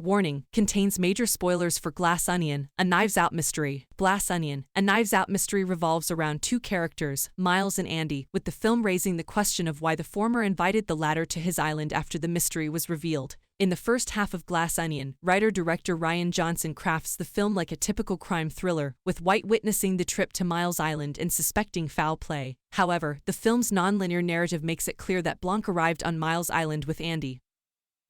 Warning, contains major spoilers for Glass Onion, a Knives Out mystery. Glass Onion, a Knives Out mystery revolves around two characters, Miles and Andy, with the film raising the question of why the former invited the latter to his island after the mystery was revealed. In the first half of Glass Onion, writer-director Rian Johnson crafts the film like a typical crime thriller, with White witnessing the trip to Miles Island and suspecting foul play. However, the film's non-linear narrative makes it clear that Blanc arrived on Miles Island with Andy,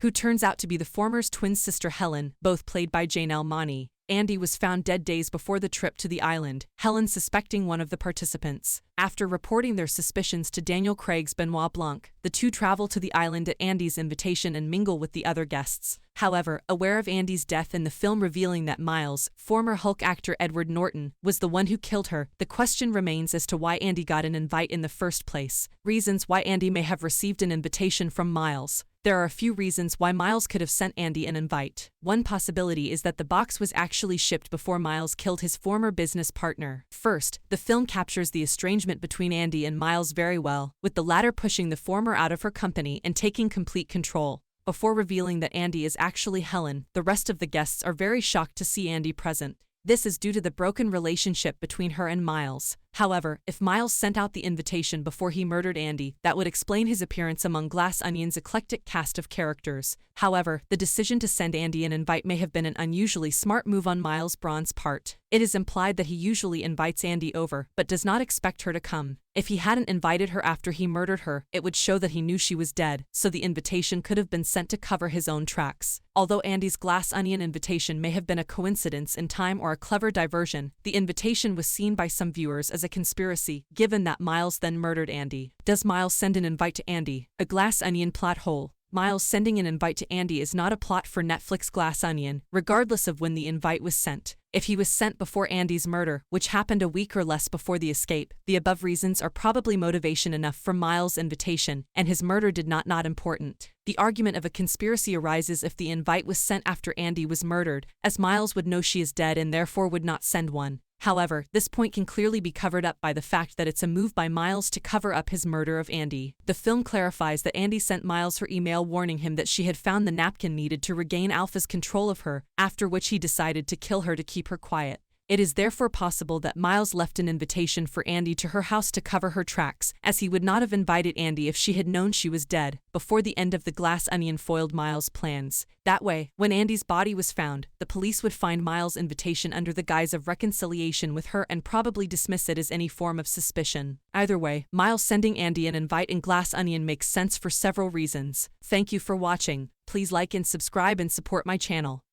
who turns out to be the former's twin sister Helen, both played by Janelle Monáe. Andy was found dead days before the trip to the island, Helen suspecting one of the participants. After reporting their suspicions to Daniel Craig's Benoit Blanc, the two travel to the island at Andy's invitation and mingle with the other guests. However, aware of Andy's death and the film revealing that Miles, former Hulk actor Edward Norton, was the one who killed her, the question remains as to why Andy got an invite in the first place. Reasons why Andy may have received an invitation from Miles. There are a few reasons why Miles could have sent Andy an invite. One possibility is that the box was actually shipped before Miles killed his former business partner. First, the film captures the estrangement between Andy and Miles very well, with the latter pushing the former out of her company and taking complete control. Before revealing that Andy is actually Helen, the rest of the guests are very shocked to see Andy present. This is due to the broken relationship between her and Miles. However, if Miles sent out the invitation before he murdered Andy, that would explain his appearance among Glass Onion's eclectic cast of characters. However, the decision to send Andy an invite may have been an unusually smart move on Miles Braun's part. It is implied that he usually invites Andy over, but does not expect her to come. If he hadn't invited her after he murdered her, it would show that he knew she was dead, so the invitation could have been sent to cover his own tracks. Although Andy's Glass Onion invitation may have been a coincidence in time or a clever diversion, the invitation was seen by some viewers as a conspiracy, given that Miles then murdered Andy. Does Miles send an invite to Andy? A Glass Onion plot hole. Miles sending an invite to Andy is not a plot for Netflix Glass Onion, regardless of when the invite was sent. If he was sent before Andy's murder, which happened a week or less before the escape, the above reasons are probably motivation enough for Miles' invitation, and his murder did not important. The argument of a conspiracy arises if the invite was sent after Andy was murdered, as Miles would know she is dead and therefore would not send one. However, this point can clearly be covered up by the fact that it's a move by Miles to cover up his murder of Andy. The film clarifies that Andy sent Miles her email warning him that she had found the napkin needed to regain Alpha's control of her, after which he decided to kill her to keep her quiet. It is therefore possible that Miles left an invitation for Andy to her house to cover her tracks, as he would not have invited Andy if she had known she was dead. Before the end of the Glass Onion foiled Miles' plans. That way, when Andy's body was found, the police would find Miles' invitation under the guise of reconciliation with her and probably dismiss it as any form of suspicion. Either way, Miles sending Andy an invite in Glass Onion makes sense for several reasons. Thank you for watching. Please like and subscribe and support my channel.